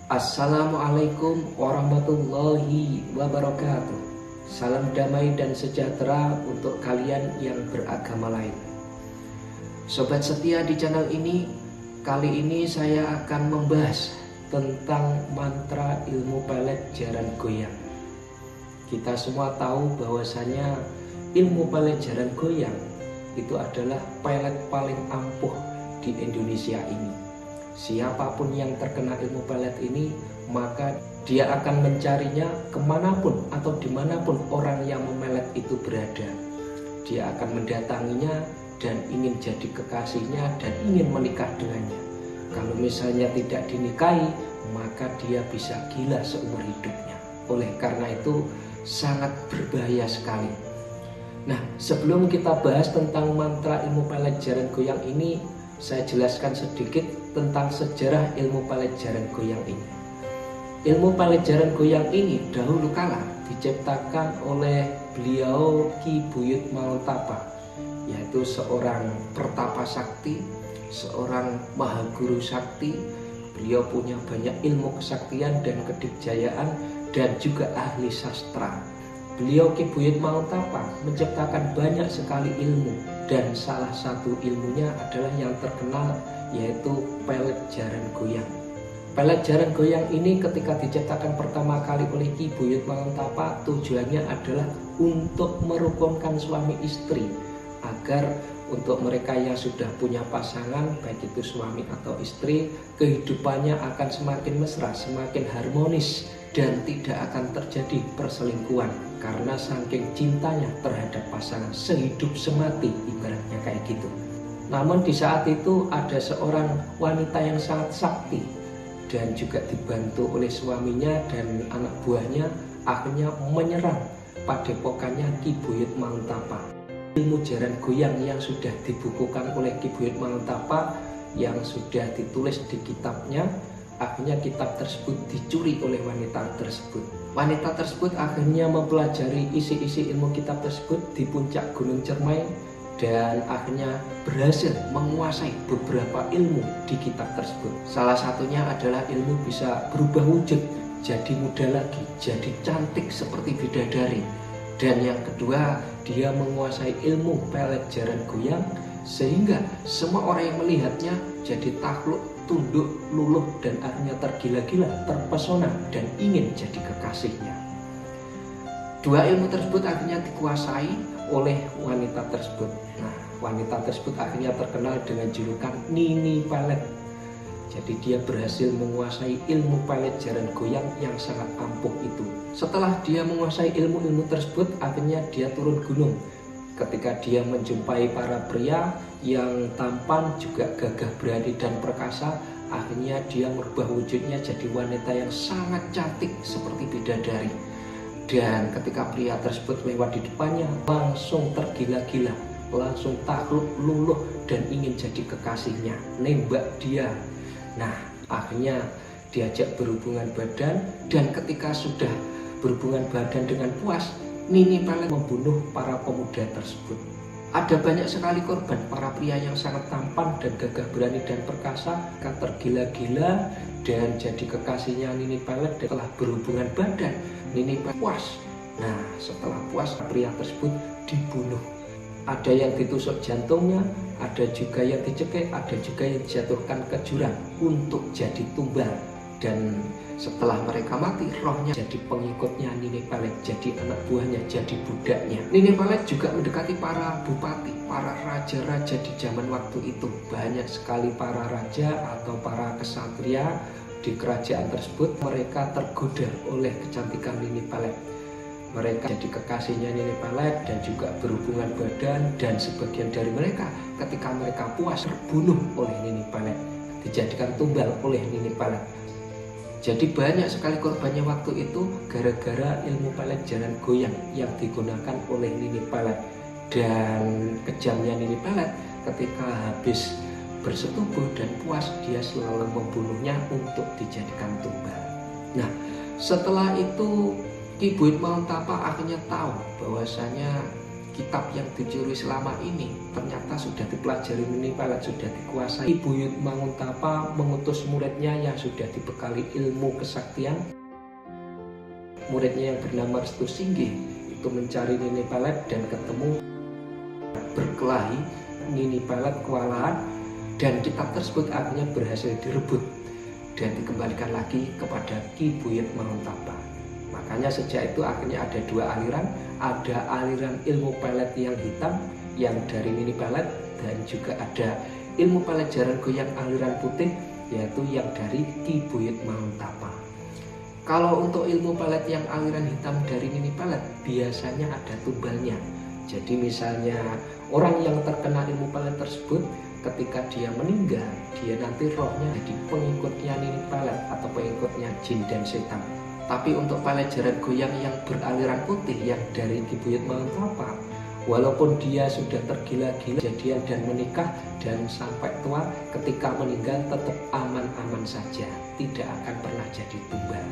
Assalamualaikum warahmatullahi wabarakatuh. Salam damai dan sejahtera untuk kalian yang beragama lain. Sobat setia di channel ini, kali ini saya akan membahas tentang mantra ilmu pelet jaran goyang. Kita semua tahu bahwasanya ilmu pelet jaran goyang itu adalah pelet paling ampuh di Indonesia ini. Siapapun yang terkena ilmu pelet ini, maka dia akan mencarinya kemanapun atau dimanapun orang yang memelet itu berada. Dia akan mendatanginya dan ingin jadi kekasihnya dan ingin menikah dengannya. Kalau misalnya tidak dinikahi, maka dia bisa gila seumur hidupnya. Oleh karena itu sangat berbahaya sekali. Nah, sebelum kita bahas tentang mantra ilmu pelet jaran goyang ini, saya jelaskan sedikit tentang sejarah ilmu pelet jaran goyang ini. Ilmu pelet jaran goyang ini dahulu kala diciptakan oleh beliau Ki Buyut Manguntapa, yaitu seorang pertapa sakti, seorang mahaguru sakti. Beliau punya banyak ilmu kesaktian dan kedikjayaan dan juga ahli sastra. Beliau Ki Buyut Manguntapa menciptakan banyak sekali ilmu, dan salah satu ilmunya adalah yang terkenal, yaitu pelet jaran goyang. Pelet jaran goyang ini ketika diciptakan pertama kali oleh Ki Buyut Manguntapa, tujuannya adalah untuk merukunkan suami istri, agar untuk mereka yang sudah punya pasangan, baik itu suami atau istri, kehidupannya akan semakin mesra, semakin harmonis, dan tidak akan terjadi perselingkuhan karena saking cintanya terhadap pasangan, sehidup semati ibaratnya kayak gitu. Namun di saat itu ada seorang wanita yang sangat sakti dan juga dibantu oleh suaminya dan anak buahnya, akhirnya menyerang padepokannya Ki Buyut Manguntapa. Ilmu jaran goyang yang sudah dibukukan oleh Ki Buyut Manguntapa, yang sudah ditulis di kitabnya, akhirnya kitab tersebut dicuri oleh wanita tersebut. Wanita tersebut akhirnya mempelajari isi-isi ilmu kitab tersebut di puncak Gunung Cermai, dan akhirnya berhasil menguasai beberapa ilmu di kitab tersebut. Salah satunya adalah ilmu bisa berubah wujud, jadi muda lagi, jadi cantik seperti bidadari. Dan yang kedua, dia menguasai ilmu pelet jaran goyang, sehingga semua orang yang melihatnya jadi takluk, tunduk, luluh, dan akhirnya tergila-gila, terpesona, dan ingin jadi kekasihnya. Dua ilmu tersebut akhirnya dikuasai oleh wanita tersebut. Nah, wanita tersebut akhirnya terkenal dengan julukan Nini Pelet. Jadi dia berhasil menguasai ilmu pelet jaran goyang yang sangat ampuh itu. Setelah dia menguasai ilmu-ilmu tersebut, akhirnya dia turun gunung. Ketika dia menjumpai para pria yang tampan, juga gagah berani dan perkasa, akhirnya dia merubah wujudnya jadi wanita yang sangat cantik seperti bidadari. Dan ketika pria tersebut lewat di depannya, langsung tergila-gila, langsung takluk, luluh, dan ingin jadi kekasihnya, nembak dia. Nah, akhirnya diajak berhubungan badan, dan ketika sudah berhubungan badan dengan puas, Nini Pelet membunuh para pemuda tersebut. Ada banyak sekali korban para pria yang sangat tampan dan gagah berani dan perkasa, tergila-gila dan jadi kekasihnya Nini Pelet. Setelah berhubungan badan, Nini Pelet puas. Nah, setelah puas, pria tersebut dibunuh. Ada yang ditusuk jantungnya, ada juga yang dicekik, ada juga yang dijatuhkan ke jurang untuk jadi tumbal. Dan setelah mereka mati, rohnya jadi pengikutnya Nini Pelet, jadi anak buahnya, jadi budaknya. Nini Pelet juga mendekati para bupati, para raja-raja di zaman waktu itu. Banyak sekali para raja atau para kesatria di kerajaan tersebut. Mereka tergoda oleh kecantikan Nini Pelet. Mereka jadi kekasihnya Nini Pelet dan juga berhubungan badan, dan sebagian dari mereka ketika mereka puas terbunuh oleh Nini Pelet, dijadikan tumbal oleh Nini Pelet. Jadi banyak sekali korbannya waktu itu gara-gara ilmu pelet jaran goyang yang digunakan oleh Nini Pelet. Dan kejamnya Nini Pelet, ketika habis bersetubuh dan puas, dia selalu membunuhnya untuk dijadikan tumbal. Nah, setelah itu Ki Buyut Manguntapa akhirnya tahu bahwasanya kitab yang dicuri selama ini ternyata sudah dipelajari mini pelet, sudah dikuasai. Ki Buyut Manguntapa mengutus muridnya yang sudah dibekali ilmu kesaktian. Muridnya yang bernama Restu Singgih itu mencari Nini Pelet dan ketemu, berkelahi. Nini Pelet kewalahan dan kitab tersebut akhirnya berhasil direbut dan dikembalikan lagi kepada Ki Buyut Manguntapa. Makanya sejak itu akhirnya ada dua aliran, ada aliran ilmu pelet yang hitam yang dari Nini Pelet, dan juga ada ilmu pelet jaran goyang aliran putih yaitu yang dari Ki Buyut Manguntapa. Kalau untuk ilmu pelet yang aliran hitam dari Nini Pelet biasanya ada tumbalnya. Jadi misalnya orang yang terkena ilmu pelet tersebut ketika dia meninggal, dia nanti rohnya jadi pengikutnya Nini Pelet atau pengikutnya jin dan setan. Tapi untuk pelet jaran goyang yang beraliran putih yang dari Ki Buyut Manguntapa, walaupun dia sudah tergila-gila jadian dan menikah dan sampai tua, ketika meninggal tetap aman-aman saja, tidak akan pernah jadi tumbal.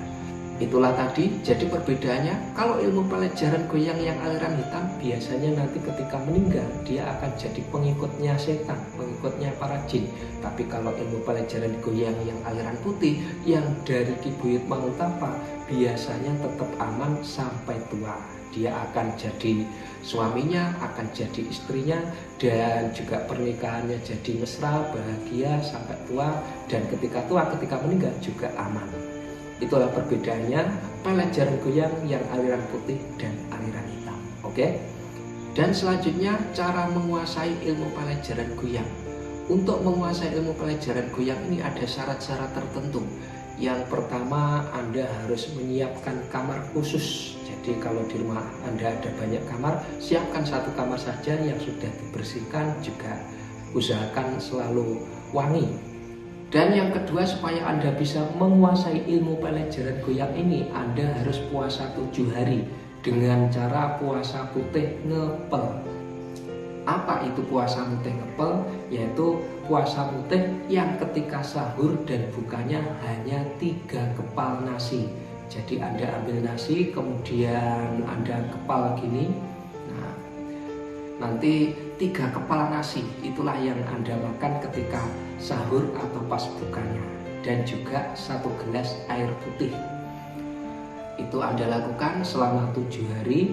Itulah tadi jadi perbedaannya. Kalau ilmu pelet jaran goyang yang aliran hitam biasanya nanti ketika meninggal dia akan jadi pengikutnya setan, pengikutnya para jin. Tapi kalau ilmu pelet jaran goyang yang aliran putih yang dari Ki Buyut Manguntapa biasanya tetap aman sampai tua. Dia akan jadi suaminya, akan jadi istrinya, dan juga pernikahannya jadi mesra, bahagia sampai tua, dan ketika tua, ketika meninggal juga aman. Itulah perbedaannya pelet jaran goyang yang aliran putih dan aliran hitam. Oke? Dan selanjutnya cara menguasai ilmu pelet jaran goyang. Untuk menguasai ilmu pelet jaran goyang ini ada syarat-syarat tertentu. Yang pertama, Anda harus menyiapkan kamar khusus. Jadi kalau di rumah Anda ada banyak kamar, siapkan satu kamar saja yang sudah dibersihkan, juga usahakan selalu wangi. Dan yang kedua, supaya Anda bisa menguasai ilmu pelet jaran goyang ini, Anda harus puasa 7 hari dengan cara puasa putih ngepel. Apa itu puasa putih ngepel? Yaitu puasa putih yang ketika sahur dan bukanya hanya 3 kepal nasi. Jadi Anda ambil nasi, kemudian Anda kepal gini. Nah, nanti 3 kepal nasi itulah yang Anda makan ketika sahur atau pas bukanya, dan juga 1 gelas air putih. Itu Anda lakukan selama 7 hari,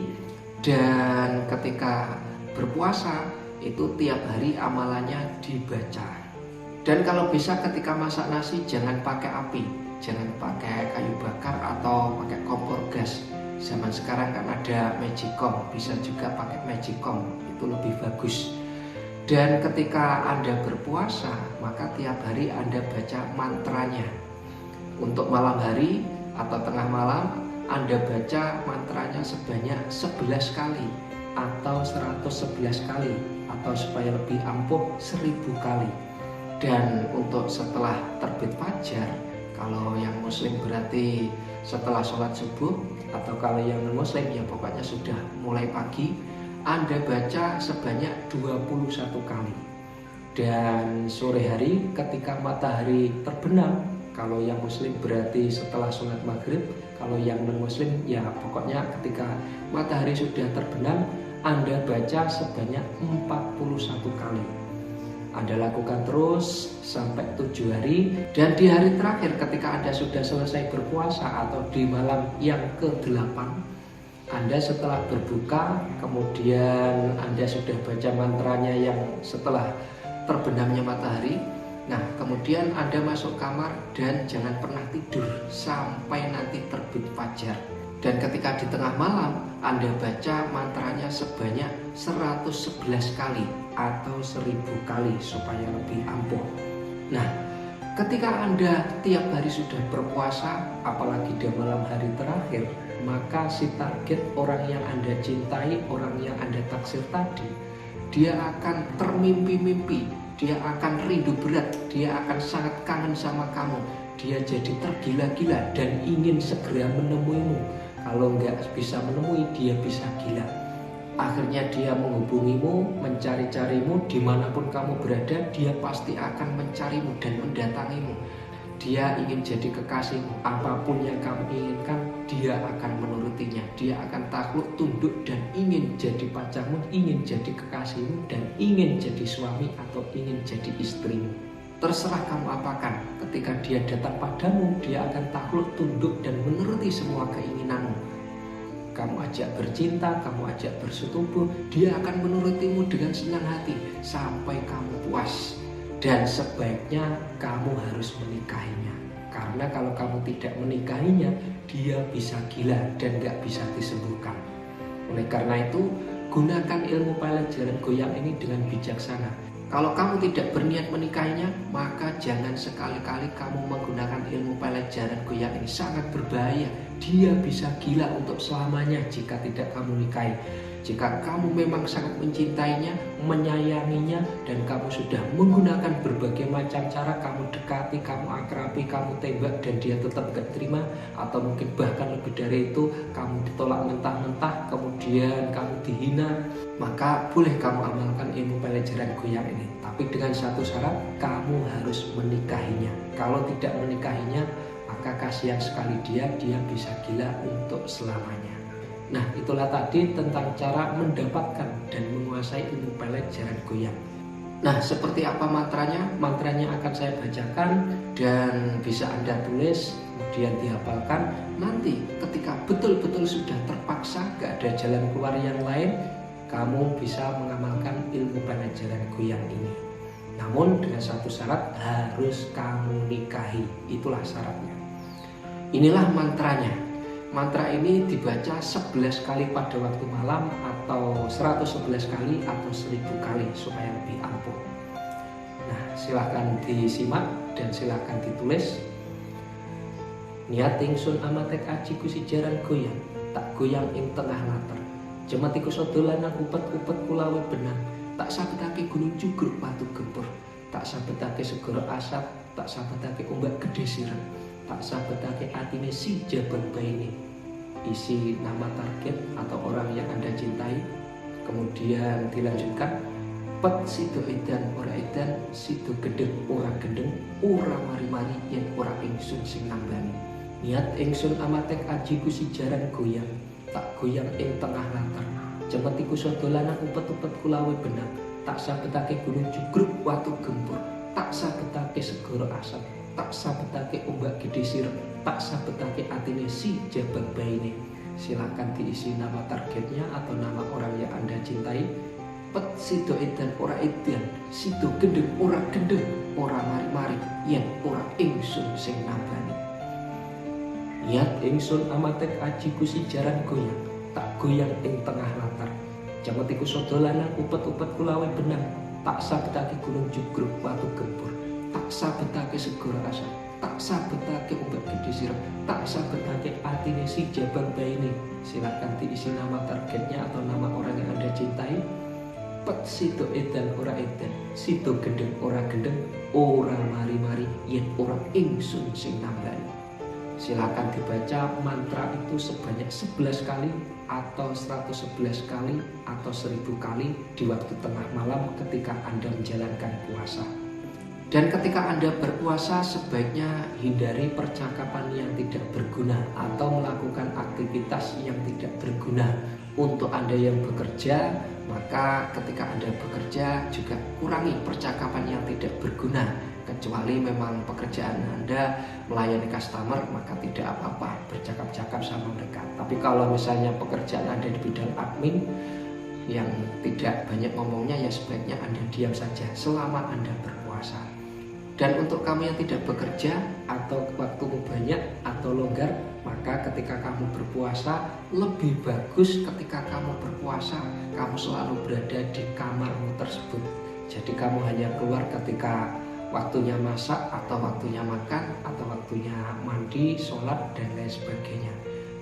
dan ketika berpuasa itu tiap hari amalannya dibaca. Dan kalau bisa ketika masak nasi jangan pakai api, jangan pakai kayu bakar atau pakai kompor gas. Zaman sekarang kan ada magicom, bisa juga pakai magicom, itu lebih bagus. Dan ketika Anda berpuasa, maka tiap hari Anda baca mantranya. Untuk malam hari atau tengah malam, Anda baca mantranya sebanyak 11 kali atau 111 kali, atau supaya lebih ampuh 1000 kali. Dan untuk setelah terbit fajar, kalau yang muslim berarti setelah sholat subuh, atau kalau yang non muslim ya pokoknya sudah mulai pagi, Anda baca sebanyak 21 kali. Dan sore hari ketika matahari terbenam, kalau yang muslim berarti setelah sholat maghrib, kalau yang non muslim ya pokoknya ketika matahari sudah terbenam, Anda baca sebanyak 41 kali. Anda lakukan terus sampai 7 hari, dan di hari terakhir ketika Anda sudah selesai berpuasa atau di malam yang ke-8, Anda setelah berbuka, kemudian Anda sudah baca mantranya yang setelah terbenamnya matahari. Nah, kemudian Anda masuk kamar dan jangan pernah tidur sampai nanti terbit fajar. Dan ketika di tengah malam, Anda baca mantranya sebanyak 111 kali atau 1000 kali supaya lebih ampuh. Nah, ketika Anda tiap hari sudah berpuasa, apalagi di malam hari terakhir, maka si target orang yang Anda cintai, orang yang Anda taksir tadi, dia akan termimpi-mimpi, dia akan rindu berat, dia akan sangat kangen sama kamu, dia jadi tergila-gila dan ingin segera menemuimu. Kalau nggak bisa menemui, dia bisa gila. Akhirnya dia menghubungimu, mencari-carimu, dimanapun kamu berada, dia pasti akan mencarimu dan mendatangimu. Dia ingin jadi kekasihmu, apapun yang kamu inginkan, dia akan menurutinya. Dia akan takluk tunduk dan ingin jadi pacarmu, ingin jadi kekasihmu, dan ingin jadi suami atau ingin jadi istrimu. Terserah kamu apakan. Ketika dia datang padamu, dia akan takluk tunduk dan menuruti semua keinginanmu. Kamu ajak bercinta, kamu ajak bersetubuh, dia akan menurutimu dengan senang hati sampai kamu puas. Dan sebaiknya kamu harus menikahinya. Karena kalau kamu tidak menikahinya, dia bisa gila dan gak bisa disembuhkan. Oleh karena itu, gunakan ilmu pelajaran goyang ini dengan bijaksana. Kalau kamu tidak berniat menikahinya, maka jangan sekali-kali kamu menggunakan ilmu pelajaran goyang ini. Sangat berbahaya. Dia bisa gila untuk selamanya jika tidak kamu nikahi. Jika kamu memang sangat mencintainya, menyayanginya, dan kamu sudah menggunakan berbagai macam cara, kamu dekati, kamu akrabi, kamu tembak, dan dia tetap gak terima, atau mungkin bahkan lebih dari itu, kamu ditolak mentah-mentah, kemudian kamu dihina, maka boleh kamu amalkan ilmu pelajaran goyang ini. Tapi dengan satu syarat, kamu harus menikahinya. Kalau tidak menikahinya, maka kasihan sekali dia bisa gila untuk selamanya. Nah, itulah tadi tentang cara mendapatkan dan menguasai ilmu pelajaran goyang. Nah, seperti apa mantranya? Mantranya akan saya bacakan dan bisa Anda tulis, kemudian dihafalkan. Nanti ketika betul-betul sudah terpaksa, gak ada jalan keluar yang lain, kamu bisa mengamalkan ilmu pelajaran goyang ini. Namun dengan satu syarat, harus kamu nikahi. Itulah syaratnya. Inilah mantranya. Mantra ini dibaca 11 kali pada waktu malam, atau 111 kali, atau 1000 kali supaya lebih ampuh. Nah, silahkan disimak dan silahkan ditulis. Niat ingsun amatek aji kusijaran goyang, tak goyang ing tengah latar. Jematiku sodolanang upet-upet kulawe benang, tak sabetake gunung jugruk watu gempur, tak sabetake segoro asap, tak sabetake ombak gede sirep, tak sabetake atine si jabang baini. Isi nama target atau orang yang Anda cintai. Kemudian dilanjutkan, pet sido edan ora edan, sido gendeng ora gendeng, ora mari-mari yen ora ingsun sing nambani. Niat ingsun amatek aji kusijaran goyang, tak goyang ing tengah latar. Jemetiku sodolanang upet-upet kulawe benang, tak sabetake gunung jugruk watu gempur, tak sabetake segoro asap, tak sabetake ombak gede sirep, tak sabetake atine si jabang baine. Silakan diisi nama targetnya atau nama orang yang Anda cintai. Pet sido edan ora edan, sido gendeng ora gendeng, ora mari-mari yen ora ingsun sing nambani. Niat ingsun amatek aji kusijaran goyang, tak goyang ing tengah latar. Jametiku sodolanang upet-upet kulawe benang, tak sabetake gunung jugruk watu gempur, tak sabetake segoro asap, tak sabetake ombak gede sirep, tak sabetake atine si jabang baini. Silakan diisi nama targetnya atau nama orang yang Anda cintai. Pet sido edan ora edan, sido gendeng ora gendeng, ora mari-mari yen ora ingsun sing nambani. Silakan dibaca mantra itu sebanyak 11 kali atau 111 kali atau 1000 kali di waktu tengah malam ketika Anda menjalankan puasa. Dan ketika Anda berpuasa, sebaiknya hindari percakapan yang tidak berguna atau melakukan aktivitas yang tidak berguna. Untuk Anda yang bekerja, maka ketika Anda bekerja juga kurangi percakapan yang tidak berguna. Kecuali memang pekerjaan Anda melayani customer, maka tidak apa-apa bercakap-cakap sama mereka. Tapi kalau misalnya pekerjaan Anda di bidang admin yang tidak banyak ngomongnya, ya sebaiknya Anda diam saja selama Anda berpuasa. Dan untuk kamu yang tidak bekerja atau waktumu banyak atau longgar, maka ketika kamu berpuasa, lebih bagus ketika kamu berpuasa kamu selalu berada di kamarmu tersebut. Jadi kamu hanya keluar ketika waktunya masak atau waktunya makan atau waktunya mandi, sholat, dan lain sebagainya.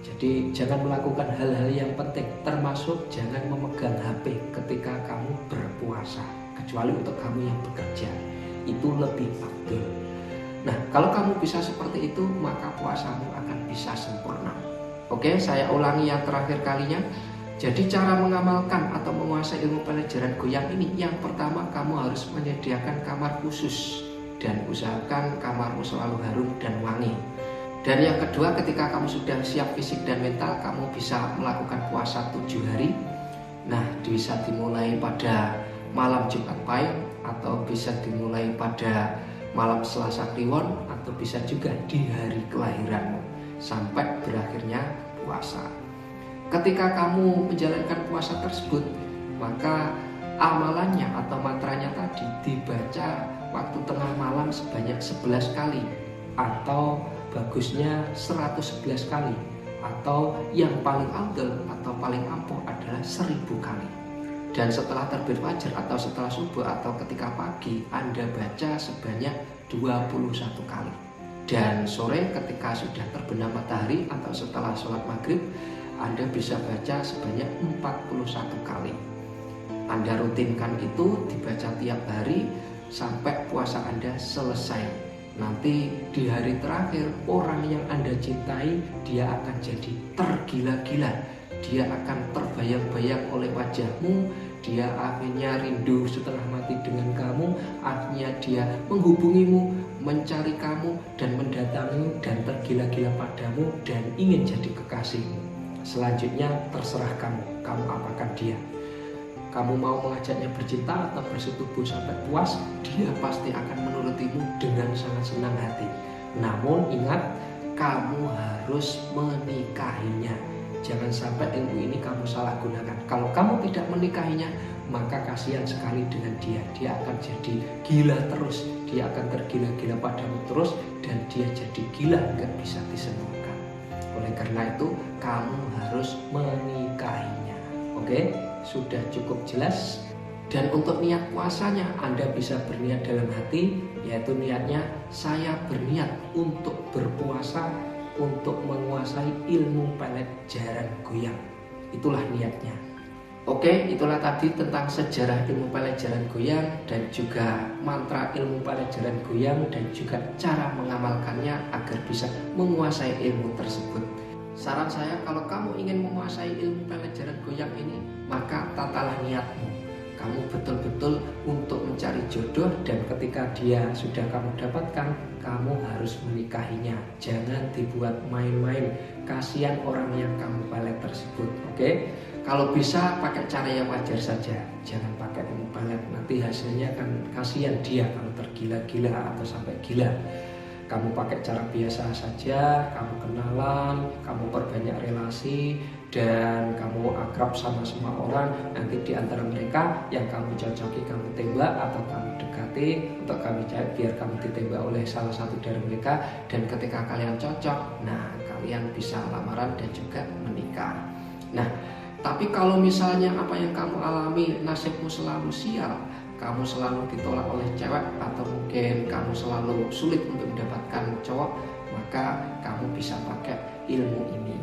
Jadi jangan melakukan hal-hal yang penting, termasuk jangan memegang HP ketika kamu berpuasa, kecuali untuk kamu yang bekerja. Itu lebih afdol. Nah, kalau kamu bisa seperti itu, maka puasamu akan bisa sempurna. Oke, saya ulangi yang terakhir kalinya. Jadi cara mengamalkan atau menguasai ilmu pelajaran goyang ini, yang pertama kamu harus menyediakan kamar khusus dan usahakan kamarmu selalu harum dan wangi. Dan yang kedua, ketika kamu sudah siap fisik dan mental, kamu bisa melakukan puasa 7 hari. Nah, bisa dimulai pada malam Jumat Pahing, atau bisa dimulai pada malam Selasa Kliwon, atau bisa juga di hari kelahiranmu sampai berakhirnya puasa. Ketika kamu menjalankan puasa tersebut, maka amalannya atau mantranya tadi dibaca waktu tengah malam sebanyak 11 kali, atau bagusnya 111 kali, atau yang paling afdal atau paling ampuh adalah 1000 kali. Dan setelah terbit fajar atau setelah subuh atau ketika pagi, Anda baca sebanyak 21 kali. Dan sore ketika sudah terbenam matahari atau setelah sholat maghrib, Anda bisa baca sebanyak 41 kali. Anda rutinkan itu dibaca tiap hari sampai puasa Anda selesai. Nanti di hari terakhir, orang yang Anda cintai, dia akan jadi tergila-gila. Dia akan terbayang-bayang oleh wajahmu. Dia akhirnya rindu setelah mati dengan kamu. Akhirnya dia menghubungimu, mencari kamu, dan mendatangimu, dan tergila-gila padamu, dan ingin jadi kekasihmu. Selanjutnya terserah kamu, kamu apakan dia. Kamu mau mengajaknya bercinta atau bersetubuh sampai puas, dia pasti akan menurutimu dengan sangat senang hati. Namun ingat, kamu harus menikahinya. Jangan sampai ilmu ini kamu salah gunakan. Kalau kamu tidak menikahinya, maka kasihan sekali dengan dia. Dia akan jadi gila terus. Dia akan tergila-gila padamu terus, dan dia jadi gila, nggak bisa disembuhkan. Oleh karena itu, kamu harus menikahinya. Oke? Sudah cukup jelas. Dan untuk niat puasanya, Anda bisa berniat dalam hati, yaitu niatnya, saya berniat untuk berpuasa untuk menguasai ilmu pelet jaran goyang. Itulah niatnya. Oke, itulah tadi tentang sejarah ilmu pelet jaran goyang, dan juga mantra ilmu pelet jaran goyang, dan juga cara mengamalkannya agar bisa menguasai ilmu tersebut. Saran saya, kalau kamu ingin menguasai ilmu pelet jaran goyang ini, maka tatalah niatmu. Kamu betul-betul untuk mencari jodoh, dan ketika dia sudah kamu dapatkan, kamu harus menikahinya. Jangan dibuat main-main. Kasihan orang yang kamu pelet tersebut. Oke? Kalau bisa pakai cara yang wajar saja. Jangan pakai ilmu pelet. Nanti hasilnya kan kasihan dia kalau tergila-gila atau sampai gila. Kamu pakai cara biasa saja, kamu kenalan, kamu perbanyak relasi, dan kamu akrab sama semua orang. Nanti di antara mereka yang kamu cocoki kamu tembak atau kamu dekati untuk kamu cari, biar kamu ditembak oleh salah satu dari mereka. Dan ketika kalian cocok, nah kalian bisa lamaran dan juga menikah. Nah, tapi kalau misalnya apa yang kamu alami, nasibmu selalu sial, kamu selalu ditolak oleh cewek, atau mungkin kamu selalu sulit untuk mendapatkan cowok, maka kamu bisa pakai ilmu ini.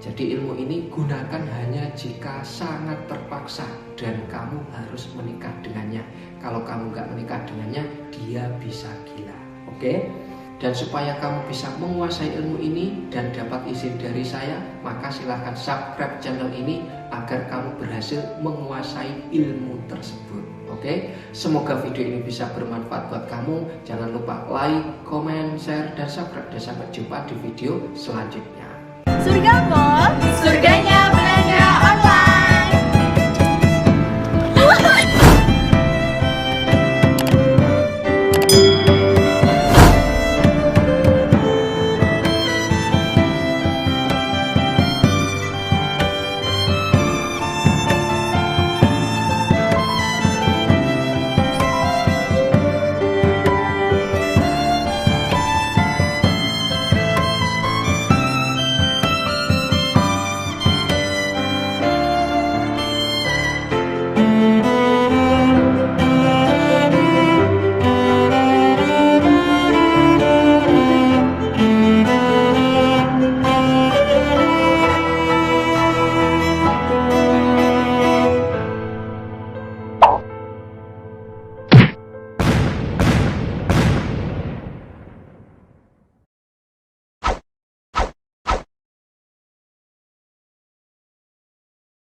Jadi ilmu ini gunakan hanya jika sangat terpaksa dan kamu harus menikah dengannya. Kalau kamu nggak menikah dengannya, dia bisa gila. Oke? Dan supaya kamu bisa menguasai ilmu ini dan dapat izin dari saya, maka silahkan subscribe channel ini agar kamu berhasil menguasai ilmu tersebut. Oke, semoga video ini bisa bermanfaat buat kamu. Jangan lupa like, comment, share, dan subscribe. Dan sampai jumpa di video selanjutnya. Surga